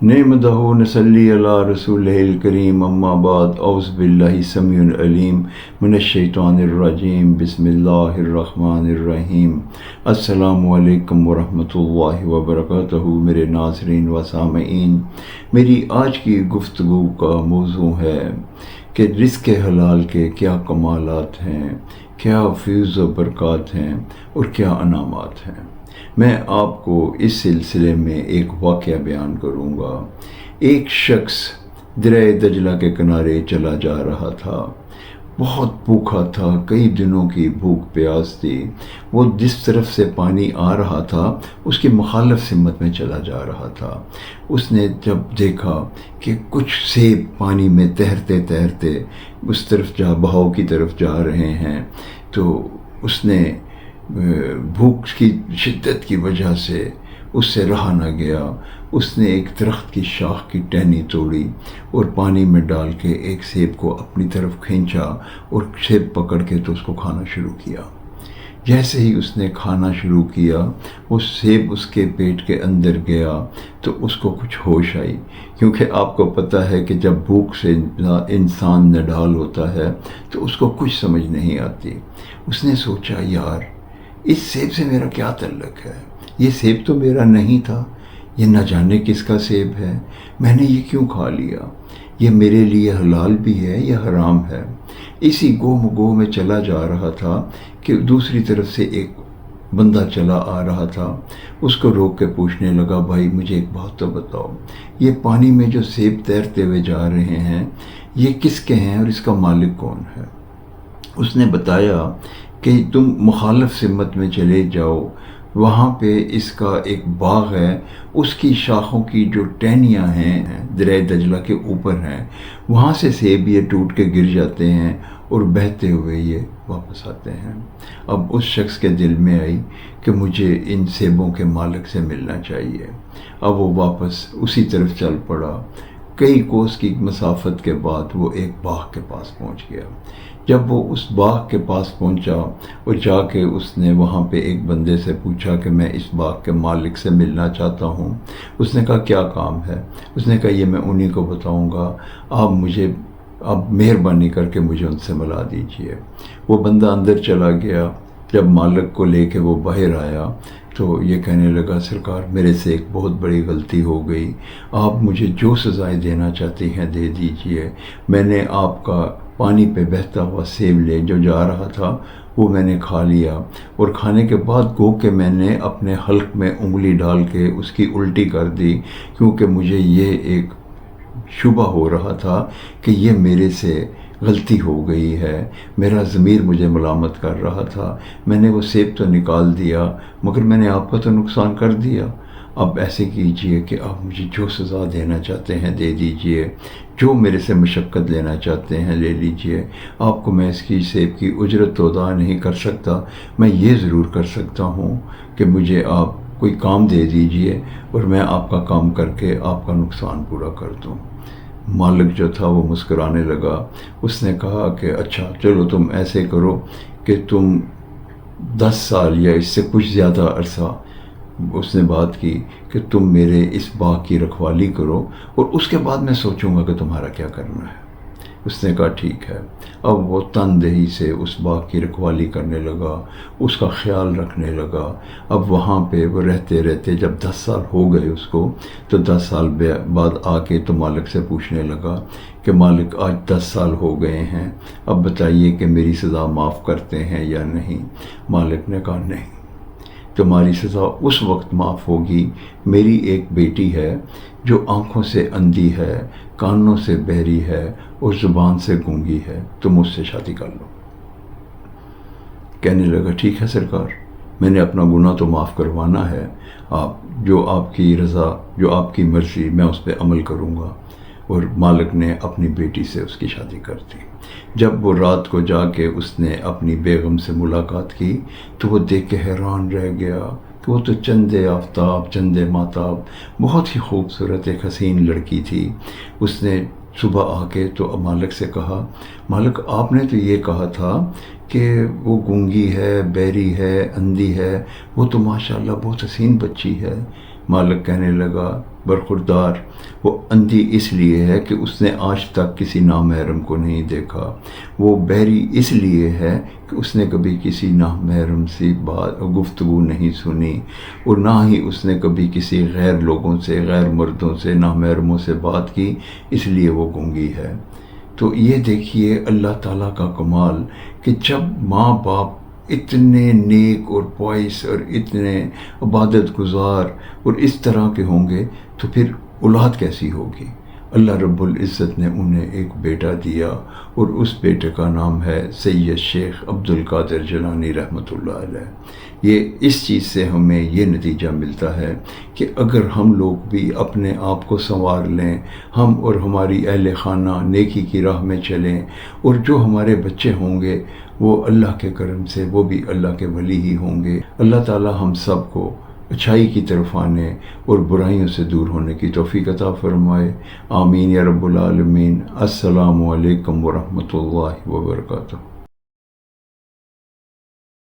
नहमदहु नसल्ली अला रसूलिहिल करीम अम्मा बाद औज़ु बिल्लाहि समीउल अलीम मिनश्शैतानिर रजीम बिस्मिल्लाहिर रहमानिर रहीम। अस्सलामु अलैकुम व रहमतुल्लाहि व बरकातहू। मेरे नाज़रीन व सामईन, मेरी आज की गुफ्तगू का मौज़ू है कि रिज़्क़ हलाल के क्या कमालात हैं, क्या फ़ैज़ व बरक़ात हैं और क्या अनामात हैं। मैं आपको इस सिलसिले में एक वाक़या बयान करूँगा। एक शख्स दरिया दजला के किनारे चला जा रहा था। बहुत भूखा था, कई दिनों की भूख प्यास थी। वो जिस तरफ से पानी आ रहा था उसकी मुखालिफ सिमत में चला जा रहा था। उसने जब देखा कि कुछ सेब पानी में तैरते तैरते उस तरफ बहाव की तरफ जा रहे हैं, तो उसने भूख की शिद्दत की वजह से उससे रहा न गया। उसने एक दरख्त की शाख की टहनी तोड़ी और पानी में डाल के एक सेब को अपनी तरफ खींचा और सेब पकड़ के तो उसको खाना शुरू किया। जैसे ही उसने खाना शुरू किया, वो सेब उसके पेट के अंदर गया तो उसको कुछ होश आई, क्योंकि आपको पता है कि जब भूख से इंसान नडाल होता है तो उसको कुछ समझ नहीं आती। उसने सोचा, यार इस सेब से मेरा क्या ताल्लुक है, ये सेब तो मेरा नहीं था, ये न जाने किसका सेब है, मैंने ये क्यों खा लिया, ये मेरे लिए हलाल भी है या हराम है। इसी गो में चला जा रहा था कि दूसरी तरफ से एक बंदा चला आ रहा था। उसको रोक के पूछने लगा, भाई मुझे एक बात तो बताओ, ये पानी में जो सेब तैरते हुए जा रहे हैं ये किसके हैं और इसका मालिक कौन है। उसने बताया कि तुम मुखालिफ सिमत में चले जाओ, वहाँ पे इसका एक बाग है, उसकी शाखों की जो टहनियाँ हैं दरिया दजला के ऊपर हैं, वहाँ से सेब ये टूट के गिर जाते हैं और बहते हुए ये वापस आते हैं। अब उस शख्स के दिल में आई कि मुझे इन सेबों के मालिक से मिलना चाहिए। अब वो वापस उसी तरफ चल पड़ा। कई कोस की मसाफत के बाद वो एक बाग के पास पहुंच गया। जब वो उस बाग के पास पहुंचा और जाके उसने वहाँ पे एक बंदे से पूछा कि मैं इस बाग के मालिक से मिलना चाहता हूँ। उसने कहा, क्या काम है। उसने कहा, ये मैं उन्हीं को बताऊँगा, आप मेहरबानी करके मुझे उनसे मिला दीजिए। वो बंदा अंदर चला गया। जब मालिक को लेके वो बाहर आया तो ये कहने लगा, सरकार मेरे से एक बहुत बड़ी गलती हो गई, आप मुझे जो सज़ाएं देना चाहती हैं दे दीजिए। मैंने आपका पानी पे बहता हुआ सेब ले जो जा रहा था वो मैंने खा लिया, और खाने के बाद गो के मैंने अपने हल्क में उंगली डाल के उसकी उल्टी कर दी, क्योंकि मुझे ये एक शुबा हो रहा था कि ये मेरे से गलती हो गई है, मेरा ज़मीर मुझे मलामत कर रहा था। मैंने वो सेब तो निकाल दिया मगर मैंने आपका तो नुकसान कर दिया। अब ऐसे कीजिए कि आप मुझे जो सज़ा देना चाहते हैं दे दीजिए, जो मेरे से मशक्क़त लेना चाहते हैं ले लीजिए। आपको मैं इसकी सेब की उजरत तो अदा नहीं कर सकता, मैं ये ज़रूर कर सकता हूँ कि मुझे आप कोई काम दे दीजिए और मैं आपका काम करके आपका नुकसान पूरा कर दूँ। मालिक जो था वो मुस्कुराने लगा। उसने कहा कि अच्छा चलो तुम ऐसे करो कि तुम 10 साल या इससे कुछ ज़्यादा अरसा, उसने बात की कि तुम मेरे इस बाग की रखवाली करो और उसके बाद मैं सोचूंगा कि तुम्हारा क्या करना है। उसने कहा ठीक है। अब वो तनदेही से उस बाग की रखवाली करने लगा, उसका ख्याल रखने लगा। अब वहाँ पे वो रहते रहते जब 10 साल हो गए उसको, तो 10 साल बाद आके तो मालिक से पूछने लगा कि मालिक आज 10 साल हो गए हैं, अब बताइए कि मेरी सज़ा माफ़ करते हैं या नहीं। मालिक ने कहा नहीं, तुम्हारी सज़ा उस वक्त माफ़ होगी। मेरी एक बेटी है जो आँखों से अंधी है, कानों से बहरी है और ज़ुबान से गूंगी है, तुम उससे शादी कर लो। कहने लगा ठीक है सरकार, मैंने अपना गुनाह तो माफ़ करवाना है, आप जो आपकी रज़ा, जो आपकी मर्ज़ी, मैं उस पर अमल करूँगा। और मालिक ने अपनी बेटी से उसकी शादी कर दी। जब वो रात को जाके उसने अपनी बेगम से मुलाकात की तो वो देख के हैरान रह गया कि वो तो चंदे आफ्ताब, चंदे माताब, बहुत ही खूबसूरत एक हसीन लड़की थी। उसने सुबह आके तो मालिक से कहा, मालिक आपने तो ये कहा था कि वो गूंगी है, बहरी है, अंधी है, वो तो माशाल्लाह बहुत हसीन बच्ची है, مالک کہنے لگا برخوردار وہ اندھی اس لیے ہے کہ اس نے آج تک کسی نامحرم کو نہیں دیکھا، وہ بہری اس لیے ہے کہ اس نے کبھی کسی نامحرم سے گفتگو نہیں سنی، اور نہ ہی اس نے کبھی کسی غیر لوگوں سے، غیر مردوں سے، نامحرموں سے بات کی، اس لیے وہ گونگی ہے۔ تو یہ دیکھیے اللہ تعالیٰ کا کمال کہ جب ماں باپ اتنے نیک اور پوائس اور اتنے عبادت گزار اور اس طرح کے ہوں گے تو پھر اولاد کیسی ہوگی؟ اللہ رب العزت نے انہیں ایک بیٹا دیا، اور اس بیٹے کا نام ہے سید شیخ عبد القادر جیلانی رحمۃ اللہ علیہ۔ یہ اس چیز سے ہمیں یہ نتیجہ ملتا ہے کہ اگر ہم لوگ بھی اپنے آپ کو سنوار لیں، ہم اور ہماری اہل خانہ نیکی کی راہ میں چلیں، اور جو ہمارے بچے ہوں گے وہ اللہ کے کرم سے وہ بھی اللہ کے ولی ہی ہوں گے۔ اللہ تعالی ہم سب کو اچھائی کی طرف آنے اور برائیوں سے دور ہونے کی توفیق عطا فرمائے، آمین یا رب العالمین۔ السلام علیکم ورحمۃ اللہ وبرکاتہ۔